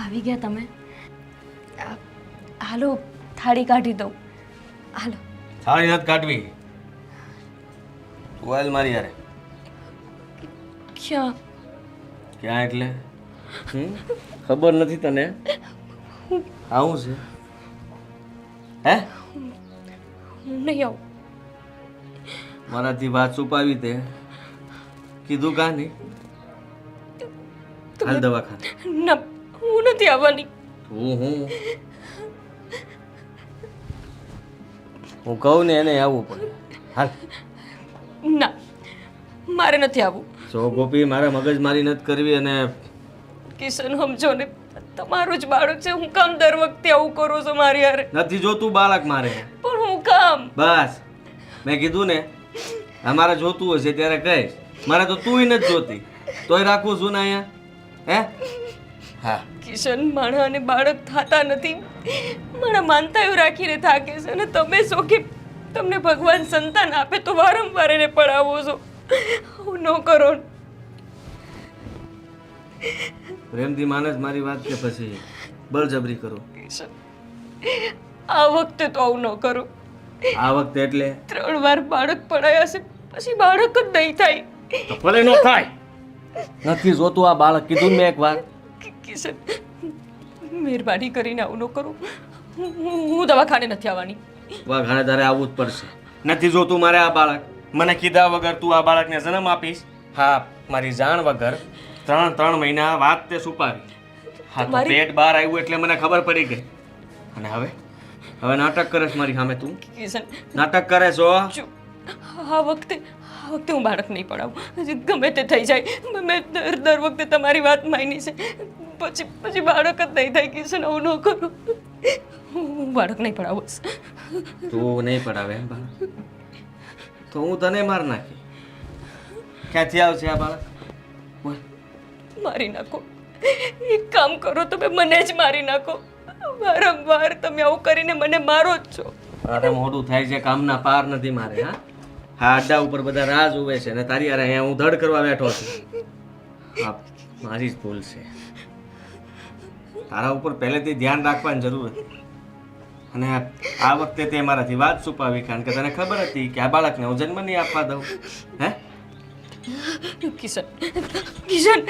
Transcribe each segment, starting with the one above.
આવી ગયા તમે? હાલો થાળી કાઢી દઉં. હાલો. થાળી નથી કાઢવી. તું હાલ મારી યારે. ક્યાં? ક્યાં એટલે? ખબર નથી તને? આવું છે હે? હું નહીં આવું. મારાથી વાત છુપાવી તે કીધું કા નહીં? હાલ દવાખાને. ના, હું નથી આવવાની. હું કહું ને એને આવવું પડે. હાલ. ના, મારે નથી આવવું. જો ગોપી, મારે મગજ મારી નથી કરવી. અને કિશન સમજો ને, તમારું જ બાળક છે. હું કામ દર વખતે આવું કરું છું મારી યાર? નથી જોતું બાળક મારે. પણ હું કામ? બસ મેં કીધું ને, અમારે જોતું હશે ત્યારે કહીશ. મારે તો તુંય નથી જોતી, તોય રાખું છું ને અહીંયા. હે? હા. કિશન, માણા અને બાળક થતા નથી. મારા માનતાઓ રાખીને થાકે છે. અને તમે છો કે તમને ભગવાન સંતાન આપે તો વારંવાર એને પડાવો છો. હું ન કરો. પ્રેમથી માનસ મારી વાત કે પછી બળજબરી કરો? કિશન, આ વખતે તો આવું ન કરો. આ વખતે એટલે 3 વાર બાળક પડાયા છે, પછી બાળક જ નહીં થાય. તો ભલે ન થાય. નથી જોતું આ બાળક, કીધું મેં એક વાર. કિશન, મહેરબાની કરીને આવું ન કરો. હું દવાખાને નથી આવવાની. વાઘાણે તારે આવવું જ પડશે. નથી જોતું મારે આ બાળક. મને કીધા વગર તું આ બાળકને જન્મ આપીશ? હા, મારી જાણ વગર 3 મહિના વાત તે છુપાવી. હા, તો પેટ બહાર આવ્યું એટલે મને ખબર પડી ગઈ. અને હવે નાટક કરે છે મારી સામે તું? કિશન, નાટક કરે છો? આ વખતે હું બાળક નહીં પડાવું. ગમે તે થઈ જાય. મેં દર વખતે તમારી વાત માની છે. પછી બાળક જ નહીં થાય. કિશન, આવું ન કરું. હું બાળક નહીં પડાવું. તું નહીં પડાવે એમ બાળક? તો હું તને માર નાખી. ક્યાંથી આવશે આ બાળક? બોલ. મારી નાખો. એક કામ કરો, તમે મને જ મારી નાખો. વારંવાર તમે આવું કરીને મને મારો જ છો. અરે મોડું થાય છે, કામના પાર નથી મારે. હા, અડ્ડા ઉપર બધા રાહ જોવે છે ને તારી યાર અહીંયા હું ધડ કરવા બેઠો છું. હા, મારી જ ભૂલ છે. તારા ઉપર પહેલેથી ધ્યાન રાખવાની જરૂર હતી. અને આ વખતે તે મારાથી વાત છુપાવી, કારણ કે તને ખબર હતી કે આ બાળકને હું જન્મ નહીં આપવા દઉં. હે? કિશન,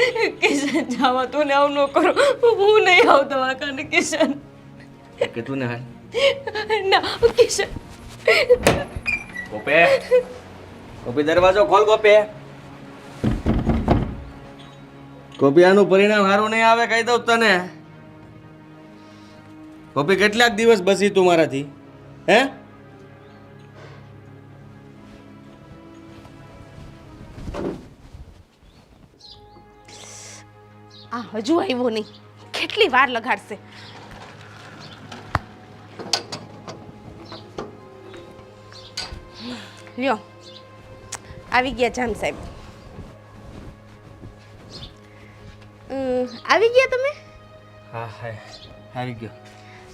જાવા તો ને આવું ન કરો. હું નહીં આવું દવાખાને. કિશન, કીધું ને. હાલ ના કિશન. ગોપી, દરવાજો ખોલ. ગોપી, આનું પરિણામ સારું નહીં આવે, કહી દઉં તને. ગોપી, કેટલાક દિવસ બસી તું મારાથી? હે? આ હજુ આવ્યો નહીં. કેટલી વાર લગાડશે? લ્યો, આવી ગયા જામ સાહેબ. આવી ગયા તમે? હા, આવી ગયો.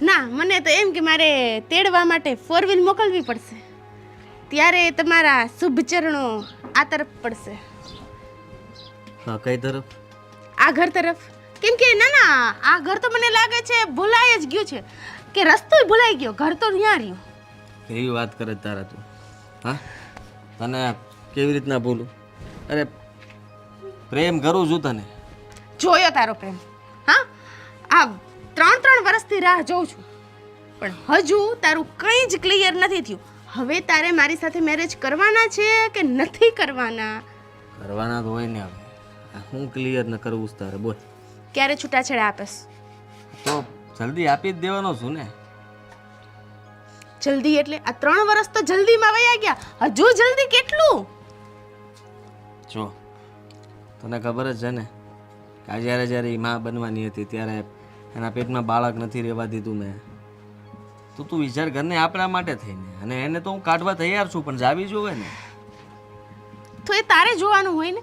ના, મને તો એમ કે મારે તેડવા માટે 4 વ્હીલ મોકલવી પડશે. ત્યારે તમારા શુભ ચરણો આ તરફ પડશે. હા, કઈ તરફ? આ ઘર તરફ. કેમ કે ના, આ ઘર તો મને લાગે છે ભૂલાઈ જ ગયું છે. કે રસ્તો ભૂલાઈ ગયો, ઘર તો ત્યાં રહ્યું. એવી વાત કરે તારા તું? હા, તને કેવી રીતના બોલું? અરે, પ્રેમ કરું છું તને. જોયો તારો પ્રેમ. હા, આ 3 વર્ષથી રાહ જોઉં છું, પણ હજુ તારું કંઈ જ ક્લિયર નથી થયું. હવે તારે મારી સાથે મેરેજ કરવાના છે કે નથી કરવાના? કરવાના તો હોય ને. હવે હું ક્લિયર ન કરવું તારે? બોલ. ક્યારે છૂટાછેડા આપેસ? તો જલ્દી આપી જ દેવાનો છું ને. જલ્દી એટલે આ 3 વર્ષ તો જલ્દીમાં વયા ગયા. હજુ જલ્દી કેટલું? જો, તને ખબર જ છે ને કે જ્યારે એ માં બનવાની હતી ત્યારે એના પેટમાં બાળક નથી રહેવા દીધું મેં. તો તું વિચાર કરને, આપણા માટે થઈને. અને એને તો હું કાઢવા તૈયાર છું, પણ જાવી જોવે ને. તો એ તારે જોવાનું હોય ને.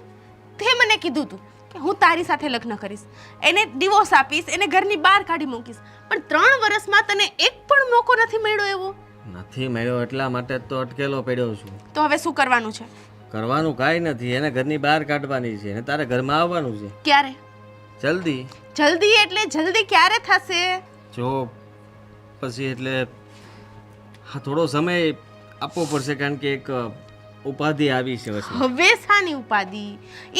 તે મને કીધું તું કે હું તારી સાથે લગ્ન કરીશ, એને ડિવોર્સ આપીશ, એને ઘરની બહાર કાઢી મૂકીશ. પણ 3 વર્ષમાં તને એક પણ મોકો નથી મળ્યો એવો. નથી મળ્યો એટલા માટે તો અટકેલો પડ્યો છું. તો હવે શું કરવાનું છે? કરવાનું કાંઈ નથી. એને ઘરની બહાર કાઢવાની છે અને તારે ઘરમાં આવવાનું છે. ક્યારે? જલ્દી જલ્દી એટલે જલ્દી ક્યારે થશે? જો પછી એટલે હા થોડો સમય આપવો પડશે કારણ કે એક ઉપાધિ આવી છે વચ્ચે. હવે શાની ઉપાધિ?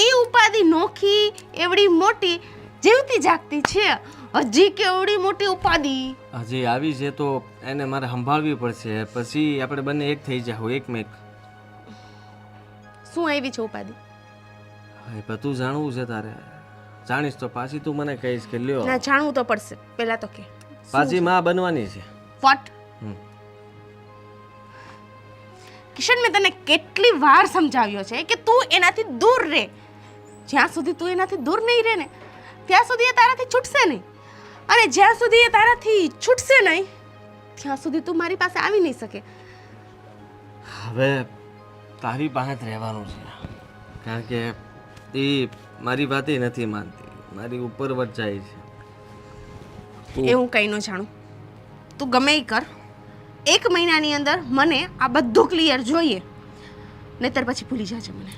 એ ઉપાધિ નોખી એવડી મોટી જીવતી જાગતી છે, હજી કેવડી મોટી ઉપાધિ? હજી આવી છે તો એને મારે સંભાળવી પડશે, પછી આપણે બંને એક થઈ જાવ એકમેક. શું આવી છે ઉપાધિ? એ બધું જાણવું છે તારે. જાણીશ તો પાછી તું મને કહીશ કે લ્યો ના, જાણવું તો પડશે. પહેલા તો કે પાછી માં બનવાની છે. વોટ? હમ. કિશન, મેં તને કેટલી વાર સમજાવ્યો છે કે તું એનાથી દૂર રહે. જ્યાં સુધી તું એનાથી દૂર નહીં રહે ને ત્યાં સુધી એ તારાથી છૂટશે નહીં, અને જ્યાં સુધી એ તારાથી છૂટશે નહીં ત્યાં સુધી તું મારી પાસે આવી નહીં શકે. હવે તારી પાસે જ રહેવાનું છે કારણ કે એ મારી વાતે નથી માનતી, મારી ઉપર વટ જાય છે. એ હું કંઈ ન જાણું. તું ગમે એ કર, 1 મહિનાની અંદર મને આ બધું ક્લિયર જોઈએ, નહીતર પછી ભૂલી જાજે મને.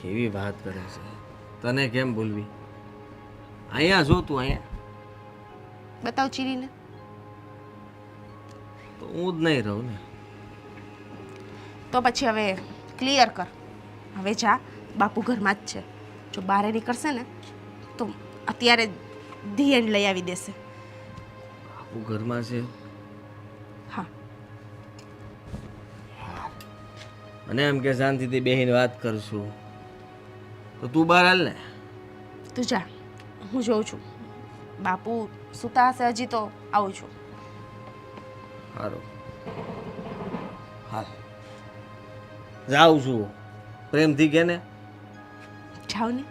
કેવી વાત કરે છે, તને કેમ ભૂલવી? અહીંયા જો તું અહીંયા બતાવ ચીરીને. તો હું જ નહીં રહું ને. તો પછી હવે ક્લિયર કર. હવે જા, બાપુ ઘરમાં જ છે. જો બહાર નીકળશે ને તો અત્યારે ધી એન્ડ લઈ આવી દેશે. બાપુ ઘરમાં છે હા, અને એમ કે શાંતિથી બેહીને વાત કરશું તો તું બહાર હાલ ને. તું જા, હું જોઉં છું. બાપુ સૂતા હશે હજી તો આવું છું. સારું હાલ જાઉં છું. પ્રેમથી કે ને. જાઓ ને.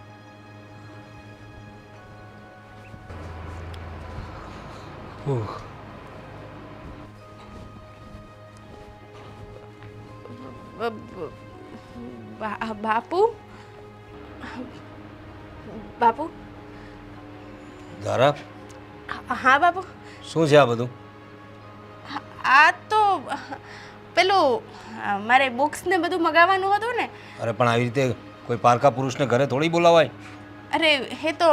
બાપુ બાપુ ધારા, હા બાપુ. શું છે આ બધું? આ તો પેલું મારે બુક્સ ને બધું મગાવવાનું હતું ને. અરે પણ આવી રીતે કોઈ પારકા પુરુષને ઘરે થોડી બોલાવાય. અરે હે તો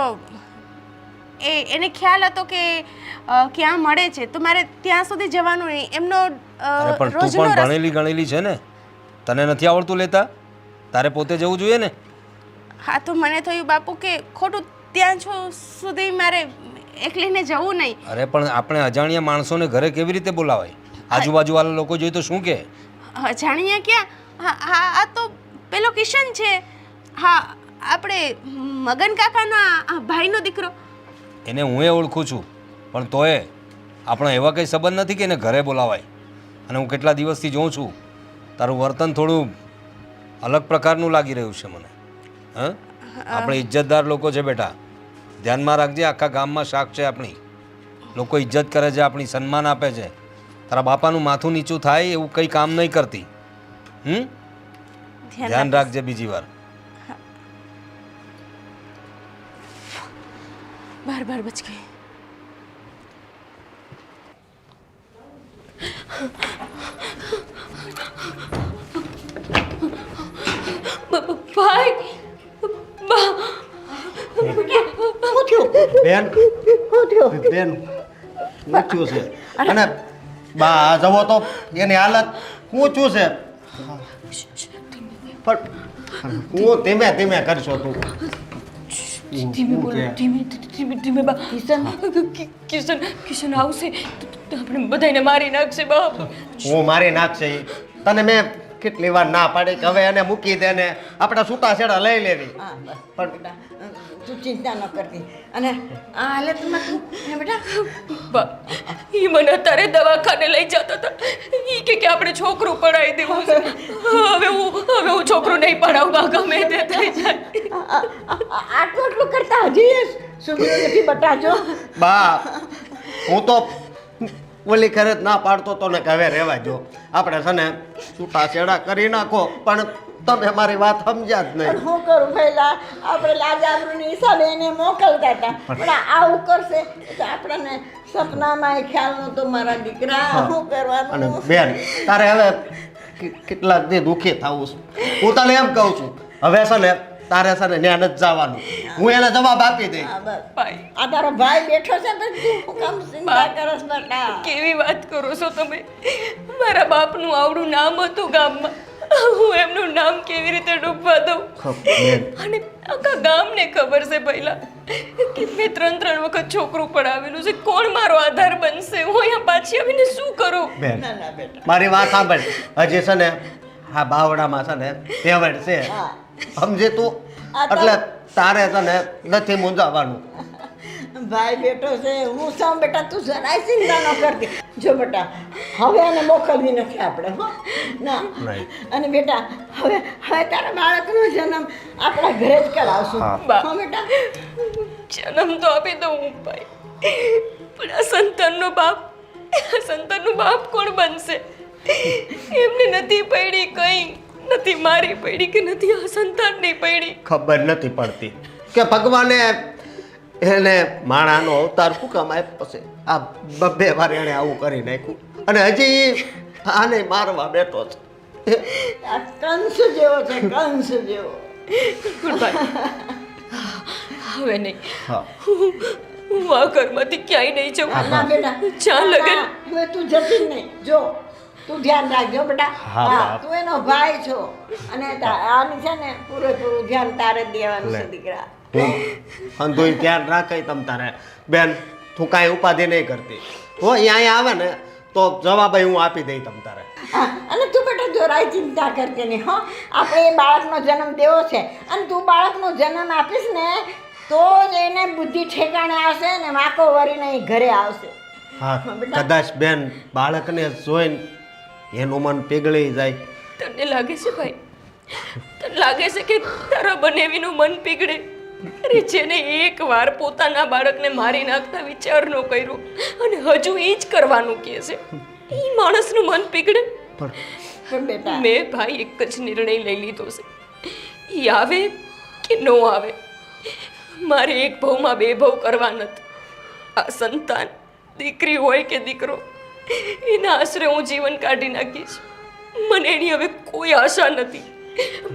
એને ખ્યાલ હતો કે ક્યાં મળે છે તો મારે ત્યાં સુધી જવાનું નહીં. એમનો અરે પણ તું પણ ભણેલી ગણેલી છે ને, તને નથી આવડતું લેતા? તારે પોતે જવું જોઈએ ને. હા, તો મને થયું બાપુ કે ખોટું ત્યાં સુધી મારે એકલીને જવું નહીં. અરે પણ આપણે અજાણ્યા માણસોને ઘરે કેવી રીતે બોલાવાય? આજુબાજુવાળા લોકો જોઈએ તો શું કહે? અજાણ્યા ક્યાં? હા હા, આ તો પેલો કિશન છે. હા, આપણે મગન કાકાના ભાઈનો દીકરો. એને હું ઓળખું છું, પણ તોય આપણો એવા કંઈ સંબંધ નથી કે એને ઘરે બોલાવાય. અને હું કેટલા દિવસથી જોઉં છું તારું વર્તન થોડું અલગ પ્રકારનું લાગી રહ્યું છે મને. હા, આપણે ઇજ્જતદાર લોકો છે બેટા, ધ્યાનમાં રાખજે. આખા ગામમાં શાક છે આપણી, લોકો ઇજ્જત કરે છે, આપણી સન્માન આપે છે. તારા બાપાનું માથું નીચું થાય એવું કંઈ કામ નહીં કરતી. ધ્યાન રાખજે બીજી વાર. બાર બાર બચ ગઈ. ભાઈ બેન બેન ઊંચું છે અને બા જવો તો એની હાલત ઊંચું છે પણ હું ધીમે ધીમે કરશો તું ધીમે બોલો, ધીમે ધીમે ધીમે બા. કિશન કિશન આવશે તો આપણે બધાને મારી નાખશે બાપ. હું મારી નાખશે ઈ. તને મેં કેટલી વાર ના પાડી કે હવે એને મૂકી દે ને આપણે છૂટા છેડા લઈ લેવી. પણ તું ચિંતા ન કરતી. અને આ હાલતમાં તું હે બેટા બા એ મને અત્યારે દવાખાને લઈ જતા હતા. એ કે આપણે છોકરું પડાવી દેવું છે. હવે હું છોકરું નહીં પડાવું બા, ગમે તે થઈ જાય. આટલું આટલું કરતા હજી સુધર્યું નથી બટાજો. બા હું તો ઓલી ખરે જ ના પાડતો તો ને કે હવે રહેવા જો આપણે છે ને છૂટા છેડા કરી નાખો, પણ તમે મારી વાત સમજ્યા જ નહીં. શું કરું પહેલા આપણે લાજાબરૂની હિસાબે એને મોકલતા હતા, પણ આવું કરશે તો આપણને સપનામાં ખ્યાલ નહોતો મારા દીકરા. શું અને કરવાનું? બેન તારે હવે કેટલાક દી દુઃખી થવું છે. હું તને એમ કહું છું હવે છે ને તારે છે ને ત્યાં જ જવાનું. હું એને જવાબ આપી દઈશ. હા, બસ. ભાઈ આ તારો ભાઈ બેઠો છે તો તું શું કામ ચિંતા કરસ બેટા? કેવી વાત કરો છો તમે? મારા બાપનું આવડું નામ હતું ગામમાં, હું એમનું નામ કેવી રીતે ડૂબવા દઉં? બેન, અને આખા ગામને ખબર છે પહેલા કે મેં 3 વખત છોકરું પડાવેલું છે. કોણ મારો આધાર બનશે? હું અહીંયા પાછી આવીને શું કરું? બેન, ના ના બેટા. મારી વાત સાંભળ. હજી છે ને આ બાવડામાં છે ને તહેવાર છે, હા. સમજે તું? આ તો- એટલે તારે છે ને નથી મૂંઝાવાનું. ભાઈ બેઠો છે, હું સામ બેટા, તું જરાય ચિંતા ન કરતી. જો બેટા, હવે એને મોકલવી નથી આપણે, હો ના. નહીં. અને બેટા, હવે તારા બાળકનો જન્મ આપણા ઘરે જ કરાવશું. હા. હા બેટા. જન્મ તો આપી દઉં હું ભાઈ, પણ આ સંતાનનું બાપ કોણ બનશે? એમને નથી પડી, કઈ નથી મારી પડી કે નથી આ સંતાનની પડી. ખબર નથી પડતી કે ભગવાને એને માણાનો અવતાર શું કામ આપ્યો છે. આ બબ્બે વાર એણે આવું કરી નાખ્યું અને હજી આને મારવા બેઠો છે. આ કંસ જેવો છે, કંસ જેવો. ગુડબાય, હવે નહીં. હા. હું આ ઘરમાંથી ક્યાંય નહીં જાઉં. ના બેટા, ચાલ લગન. ના, હવે તું જતી જ નહીં. જો તું ધ્યાન રાખજો બેટા. હા, હા, બાપ. તું એનો ભાઈ છો અને આની છે ને પૂરેપૂરું ધ્યાન તારે જ દેવાનું છે લે. દીકરા. અંધુય ધ્યાન રાખે તમ તારે. બેન, તું કાંઈ ઉપાધિ નહીં કરતી હો. અહીંયા આવે ને તો જવાબ હું આપી દઈ તમ તારે. હા, અને તું બેટા જરાય ચિંતા કરતી નહીં, હો. આપણે એ બાળકનો જન્મ દેવો છે અને તું બાળકનો જન્મ આપીશ ને તો જ એને બુદ્ધિ ઠેકાણે આવશે ને વાંકો વળીને એ ઘરે આવશે. હા, બેટા. કદાચ બેન બાળકને જોઈને એનું મન પીગળી જાય. તને લાગે છે ભાઈ, તને લાગે છે કે તારા બનેવીનું મન પીગળે? અરે જેને એકવાર પોતાના બાળકને મારી નાખતા વિચાર ન કર્યો અને હજુ એ જ કરવાનું કહે છે, એ માણસનું મન પીગળે? પણ બેટા મેં ભાઈ એક જ નિર્ણય લઈ લીધો છે, એ આવે કે ન આવે, મારે એક ભવમાં બે ભવ કરવા નથી. આ સંતાન દીકરી હોય કે દીકરો, એના આશરે હું જીવન કાઢી નાખીશ. મને એની હવે કોઈ આશા નથી.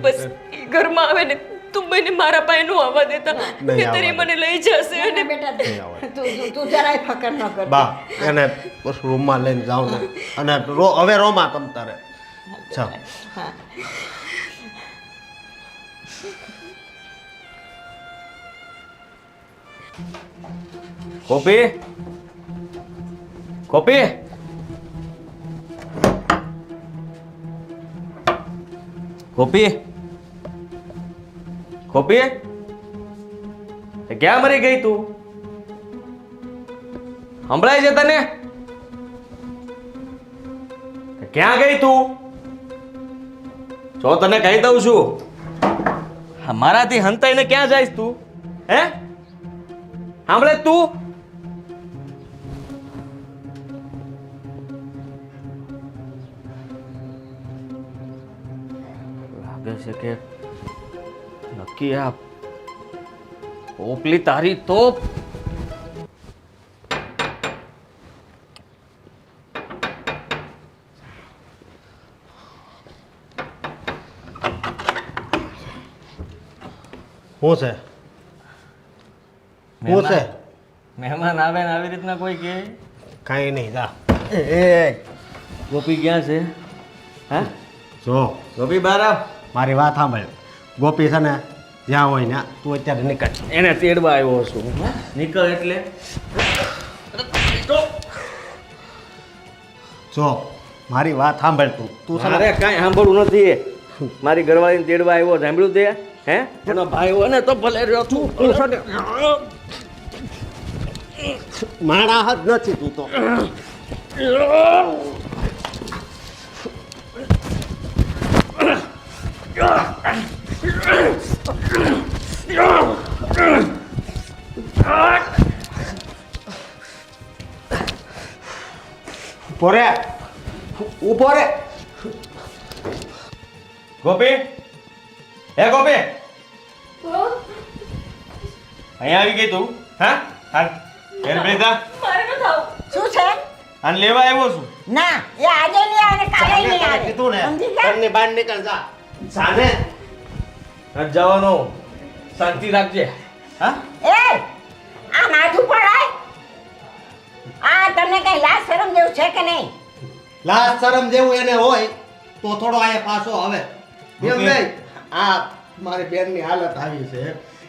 બસ એ ઘરમાં આવે ને તું મને મારા પાસે નો આવવા દેતા, નહીંતર એ મને લઈ જશે. અને બેટા તું જરાય ફકર ન કર. બા, એને બસ રૂમમાં લઈને જાઓ ને અને હવે રોમાં તમ તારે. ચાલ. હા. કોપી, કોપી, કોપી, કોપી, ક્યાં મરી ગઈ તું? સંભળાય છે તને? ક્યાં ગઈ તું? જો તને કહી દઉં છું, મારાથી હંતાઈને ક્યાં જઈશ તું? હે, સાંભળે તું? લાગે છે કે નક્કી આ ઓપલી તારી તોપ. શું છે? શું છે? મહેમાન આવે ને આવી રીતના કોઈ કે કાંઈ નહીં, જા. ગોપી ક્યાં છે? હા, જો ગોપી બહાર આવ. મારી વાત સાંભળ. ગોપી છે ને જ્યાં હોય ને તું અત્યારે નીકળ. એને તેડવા આવ્યો છું. નીકળ એટલે જો મારી વાત સાંભળ તું. તું છે ને મારે કાંઈ સાંભળવું નથી. મારી ઘરવાળીને તેડવા આવ્યો, સાંભળ્યું તે? હે, એનો ભાઈ હોય ને તો ભલે રહ્યો છું. તું છે ને માણા હાથ નથી તું તો. ઉભો રે, ઉભો રે. ગોપી, હે ગોપી, અહીંયા આવી ગઈ તું? હા, હાલ ઘેર બેઠા. મારે ન થાવ. શું છે? આને લેવા આવ્યો છું. ના, એ આજે નહીં આવે, કાલે નહીં આવે. કીધું ને સમજી ગયા? ઘરની બહાર નીકળ જા. જાને આજ જવાનો શાંતિ રાખજે હા એ આ માથું પડાય આ તમને કઈ લાજ શરમ જેવું છે કે નહીં? લાજ શરમ જેવું એને હોય તો થોડો આયા પાછો આવે એમ નહીં. આ મારી બેનની હાલત આવી છે,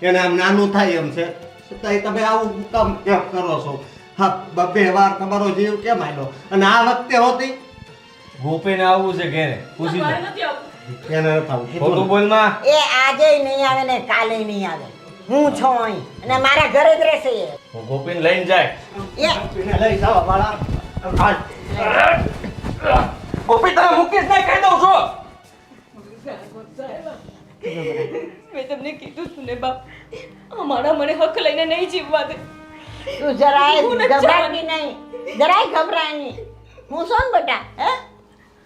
એને આમ નાનું થાય એમ છે, છતાંય તમે આવું કામ કેમ કરો છો? હા, બબે વાર તમારો જીવ કેમ આવ્યો? અને આ વખતે હોતી ગોપીને આવવું છે ઘેરે પૂછી લે મારે નથી આવવું. એને નથી આવું કીધું ખોટું ને. બોલ માં એ આજે નહીં આવે ને કાલે નહીં આવે. હું છું અહીં અને મારા ઘરે જ રહેશે એ. હું ગોપીને લઈને જાય એ એને લઈ જાઓ વાળા. ગોપી તમે મૂકીશ નહીં કહી દઉં છું મેં તમને કીધું તું ને બાપ, અમારા મને હક લઈને નહીં જીવવા દે. તું જરાય હું નથી ગભરાતી નહીં, જરાય ગભરાય નહીં. હું શું ને બેટા હે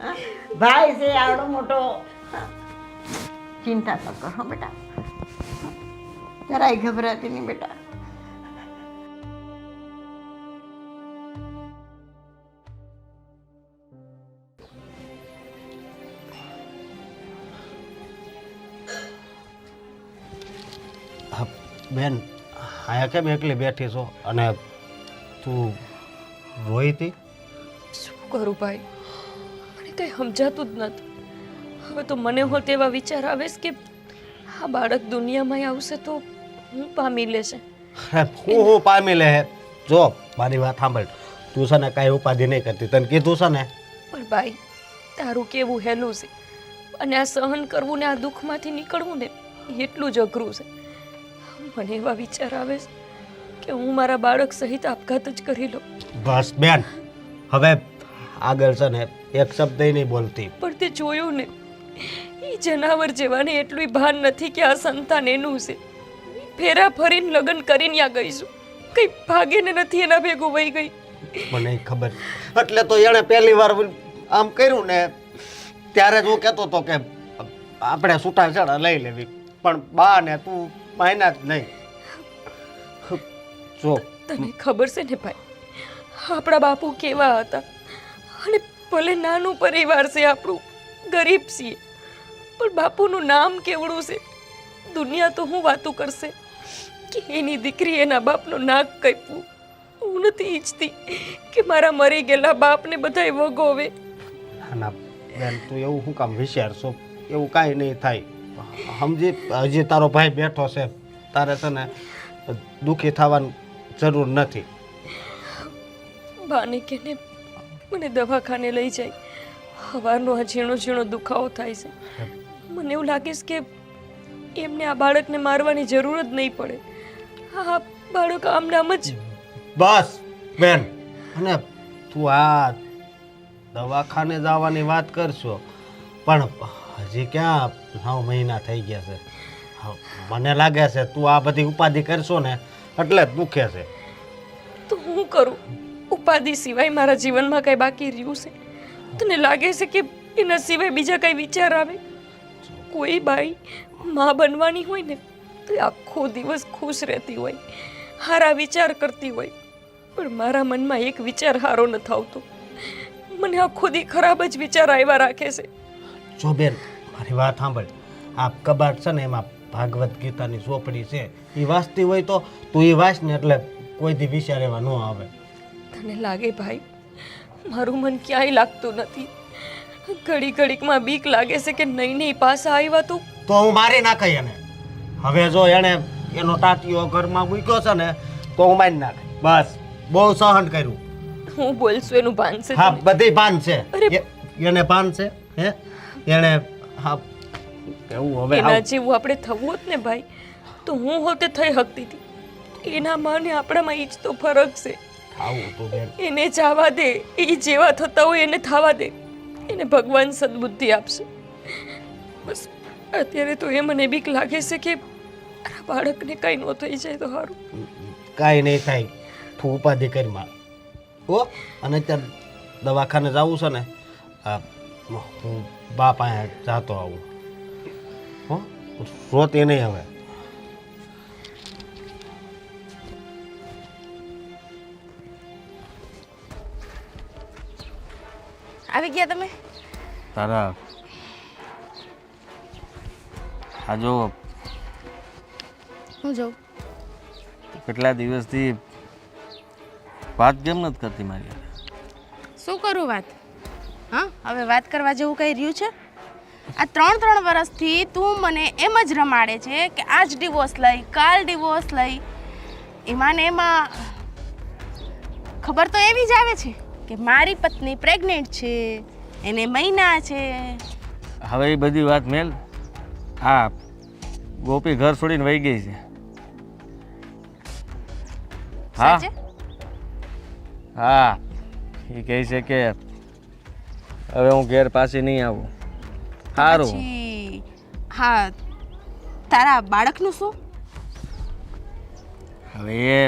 હા? ભાઈ છે આવડો મોટો. હા. ચિંતા ન કરો બેટા, જરાય ગભરાતી નહીં બેટા. હા, બેન આયા કેમ એકલી બેઠી છો અને તું રોઈ હતી? શું કરું ભાઈ, મને કંઈ સમજાતું જ નથી. હવે તો મને હોત એવા વિચાર આવે છે કે આ બાળક દુનિયામાં આવશે તો હું પામી લેશે. હું પામી લે હે. જો મારી વાત સાંભળ, તું છે ને કાંઈ ઉપાધિ નહીં કરતી, તને કીધું છે ને. પણ ભાઈ, તારું કેવું હેલું છે અને આ સહન કરવું ને આ દુઃખમાંથી નીકળવું ને એટલું જ અઘરું છે. મને એવા વિચાર આવે છે કે હું મારા બાળક સહિત આપઘાત જ કરી લઉં. બસ બેન, હવે આગળ છે ને એક શબ્દ નહીં બોલતી. પણ તે જોયું ને, એ જનાવર જેવાને એટલું ભાન નથી કે આ સંતાન એનું છે. ફેરા ફરીને લગ્ન કરીને ત્યાં ગઈશું, કઈ ભાગીને નથી એના ભેગું વહી ગઈ. મને ખબર, એટલે તો એણે પહેલી વાર આમ કર્યું ને ત્યારે જ હું કહેતો હતો કે આપણે છૂટાછેડા લઈ લેવી, પણ બા ને તું માયના જ નહીં. જો તને ખબર છે ને ભાઈ, આપણા બાપુ કેવા હતા, અને ભલે નાનું પરિવાર છે આપણું, ગરીબ છીએ, પણ બાપુનું નામ કેવડું છે. દુનિયા તો હું વાતું કરશે કે એની દીકરી એના બાપનું નાક કાપ્યું. હું નથી ઈચ્છતી કે મારા મરી ગયેલા બાપને બધાય વગોવે. ના બેન, તું એવું શું કામ વિચારશો? એવું કાંઈ નહીં થાય. સમજી, હજી તારો ભાઈ બેઠો છે, તારે છે ને દુઃખી થવાની જરૂર નથી. બાને કે ને મને દવાખાને લઈ જાય. સવારનો આ ઝીણો ઝીણો દુખાવો થાય છે. મને એવું લાગે છે કે એમને આ બાળકને મારવાની જરૂર જ નહીં પડે. આ બાળક આમને આમ જ. બસ બેન, અને તું આ દવાખાને જવાની વાત કરશો, પણ હજી ક્યાં 9 મહિના થઈ ગયા છે. મને લાગે છે તું આ બધી ઉપાધિ કરશો ને એટલે જ દુખે છે. તો હું કરું? ઉપાધિ સિવાય મારા જીવનમાં કઈ બાકી રહ્યું છે? તને લાગે છે કે એના સિવાય બીજા કઈ વિચાર આવે? કોઈ બાઈ માં બનવાની હોય ને તો આખો દિવસ ખુશ રહેતી હોય, હારા વિચાર કરતી હોય, પણ મારા મનમાં એક વિચાર હારો નથી આવતો. મને આખો દી ખરાબ જ વિચાર આવ્યા રાખે છે. જો બેન, મારી વાત સાંભળ, આ કબાટ છે ને એમાં ભાગવત ગીતાની ચોપડી છે, એ વાંચતી હોય તો તું એ વાંચ ને એટલે કોઈ દી વિચાર એવા ન આવે. તને લાગે ભાઈ, મારું મન ક્યાંય લાગતું નથી. ઘડી ઘડીકમાં બીક લાગે છે કે નહીં નહીં પાછા આવ્યા તો હું મારી નાખાય એને. હવે જો એને એનો ટાટિયો ઘરમાં મૂક્યો છે ને તો હું મારી નાખે. બસ, બહુ સહન કર્યું. હું બોલશું એનું ભાન છે હા, તને? બધી ભાન છે. અરે! એને ભાન છે હે એને. હા, એવું હવે એના આવું. જેવું આપણે થવું હોત ને ભાઈ તો હું હોતે થઈ શકતી હતી. એના માં ને આપણામાં ઈ જ તો ફરક છે. આવું તો બેન, એને જવા દે, એ જેવા થતા હોય એને થવા દે. એને ભગવાન સદબુદ્ધિ આપશે. બસ અત્યારે તો એ મને બીક લાગે છે કે આ બાળકને કઈ ન થઈ જાય તો સારું. કાંઈ નહીં થાય, તું ઉપાધિ કરી માં. ઓ, અને અત્યારે દવાખાને જવું છે ને, હું બાપ અહીંયા જાતો આવું. હો, રોતી નહીં હવે. આવી ગયા તમે? તારા આ જો હું જઉં? કેટલા દિવસથી વાત કેમ નથી કરતી મારી હારે? શું કરું વાત? હા, હવે વાત કરવા જેવું કંઈ રહ્યું છે? આ 3 વર્ષથી તું મને એમ જ રમાડે છે કે આજ ડિવોર્સ લઈ, કાલ ડિવોર્સ લઈ. એમાં ને એમાં ખબર તો એવી જ આવે છે કે મારી પત્ની પ્રેગ્નેન્ટ છે, એને મહિના છે. હવે એ બધી વાત મેલ. હા, ગોપી ઘર છોડીને વહી ગઈ છે. હા સાચે? હા, એ કહે છે કે હવે હું ઘેર પાછી નહીં આવું. સારું. પછી હા, તારા બાળકનું શું? હવે એ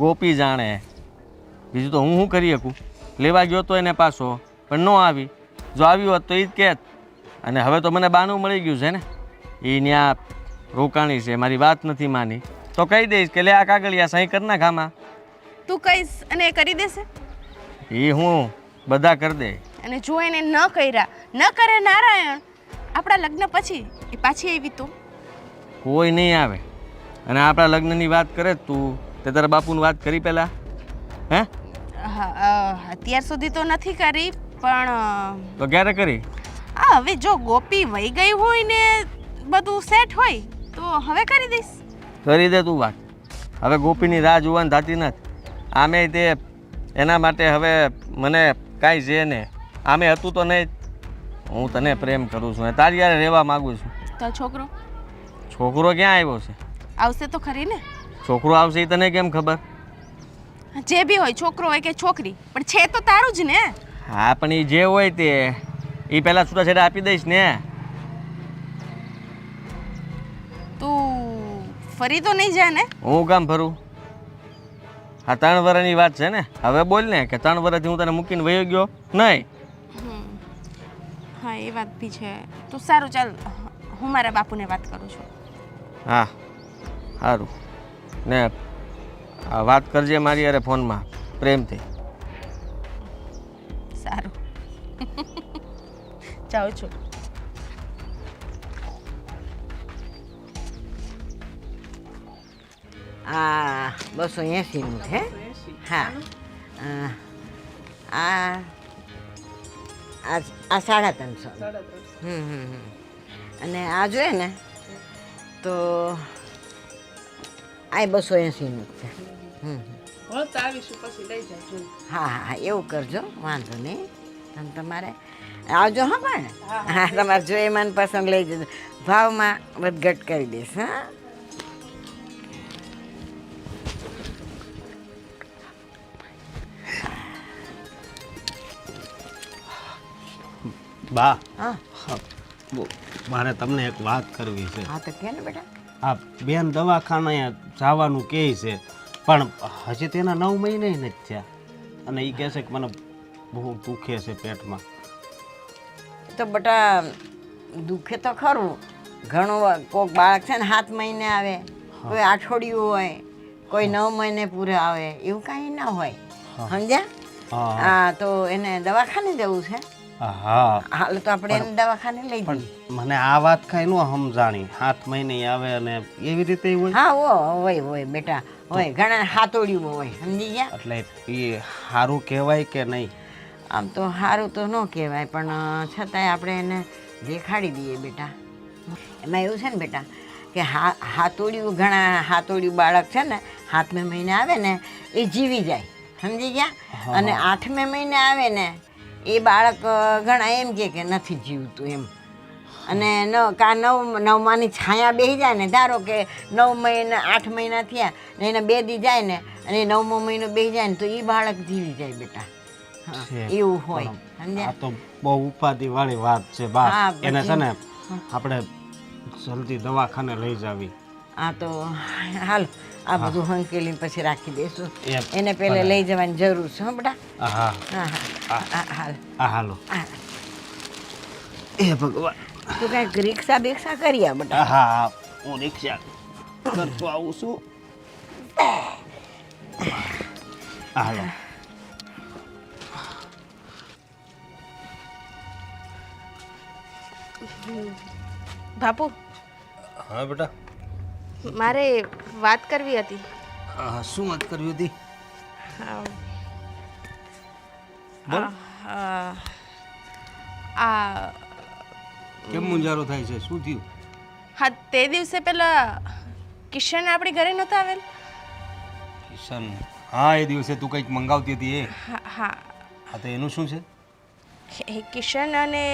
ગોપી જાણે, બીજું તો હું શું કરી શકું? લેવા ગયો તો એને પાછો, પણ ન આવી. જો આવ્યું હોત તો એ જ કહેત. અને હવે તો મને બાનું મળી ગયું છે ને, એ ત્યાં રોકાણી છે, મારી વાત નથી માની તો કહી દઈશ કે લે આ કાગળિયા સહી કરી નાખ આમાં. તું કહીશ અને એ કરી દેશે? એ હું બધા કરી દે. અને જો એને ન કર્યા, ન કરે નારાયણ, આપણા લગ્ન પછી એ પાછી આવી તો? કોઈ નહીં આવે. અને આપણા લગ્નની વાત કરે જ તું, તે તારા બાપુની વાત કરી પહેલાં? હે? અત્યાર સુધી તો નથી કરી, પણ તો ક્યારે કરી? હવે જો ગોપી વહી ગઈ હોય ને બધું સેટ હોય તો હવે કરી દઈશ. કરી દે તું વાત. હવે ગોપીની રાહ જોવાની થતી નથી. આમે તે એના માટે હવે મને કાંઈ છે ને, આમે હતું તો નહીં જ. હું તને પ્રેમ કરું છું અને તારી યારે રહેવા માગું છું. તો છોકરો છોકરો ક્યાં આવ્યો છે? આવશે તો ખરી ને? છોકરો આવશે એ તને કેમ ખબર? જે બી હોય, છોકરો હોય કે છોકરી, પણ છે તો તારું જ ને. હા, પણ એ જે હોય તે એ પહેલાં છૂટાછેડા આપી દઈશ ને. તું ફરી તો નહીં જાય ને? હું કામ ફરું? હા, 3 વર્ષની વાત છે ને. હવે બોલ ને કે 3 વર્ષથી હું તને મૂકીને વયો ગયો નહીં. હા, એ વાત બી છે. તો સારું, ચાલ હું મારા બાપુને વાત કરું છું. હા, સારું. ને આ વાત કરજે મારી યારે ફોનમાં પ્રેમથી. સારું. જાઉં છું. આ 280નું છે. હા, આ આ 350. અને આ જોઈએ ને તો આ 280નું જ છે. હા હા, એવું કરજો, વાંધો નહીં. તમે તમારે આવજો. હા, પણ હા, તમારે જો એ મનપસંદ લઈ જજો. ભાવમાં વધઘટ કરી દઈશ. હા, બા, હા મારે તમને એક વાત કરવી છે. હા, તો કે ને બેટા. આ બેન દવાખાને જવાનું કહે છે, પણ હજી તેના 9 મહિને નથી થયા. અને એ કહે છે કે મને બહુ દુખે છે પેટમાં. તો બેટા દુખે તો ખરું ઘણું. કોઈક બાળક છે ને 7 મહિને આવે, કોઈ અઠવાડિયું હોય, કોઈ 9 મહિને પૂરા આવે, એવું કાંઈ ના હોય. સમજ્યા? હા, તો એને દવાખાને જવું છે. હા, હાલ તો આપણે એને દવાખાને લઈ પણ જઈએ. મને આ વાત કાંઈ ન સમજાણી. 7 મહિને આવે અને એવી રીતે હોય. હા, હોય બેટા, હોય. ઘણા હાથોડિયું હોય, સમજી ગયા? એટલે એ સારું કહેવાય કે નહીં? આમ તો સારું તો ન કહેવાય, પણ છતાંય આપણે એને દેખાડી દઈએ બેટા. એમાં એવું છે ને બેટા કે હાથોડિયું, ઘણા હાથોડિયું બાળક છે ને 7મે મહિને આવે ને એ જીવી જાય, સમજી ગયા? અને 8મે મહિને આવે ને એ બાળક ઘણા એમ કે નથી જીવતું એમ. અને નવમાની છાયા બેસી જાય ને, ધારો કે 9 મહિના 8 મહિના થયા ને એને 2 દી જાય ને અને 9મો મહિનો બેસી જાય ને તો એ બાળક જીવી જાય બેટા. એવું હોય, સમજ્યા? આ તો બહુ ઉપાધિ વાળી વાત છે બા. હા, એને છે ને આપણે જલ્દી દવાખાને લઈ જાવી. આ તો હાલ, આ બધું હંકેલી પછી રાખી દઈશું. એમ. એને પહેલે લઈ જવાની જરૂર છે. હો બેટા? હા, હા હા, હાલ. હાલો. હા. એ ભગવાન. તું કાંઈક રિક્ષા બિક્ષા કરી આ બેટા. હા, હું રિક્ષા કરતો આવું છું. હાલો. બાપુ, હા બેટા. મારે વાત કરવી હતી. શું વાત કરવી હતી? અ, બોલ. આ કેમ મુંજારો થાય છે? શું થયું? હા, તે દિવસે પેલા કિશન આપણી ઘરે નહોતો આવેલ? કિશન? હા, એ દિવસે તું કંઈક મંગાવતી હતી એ. હા હા, હા, તો એનું શું છે? એ કિશન અને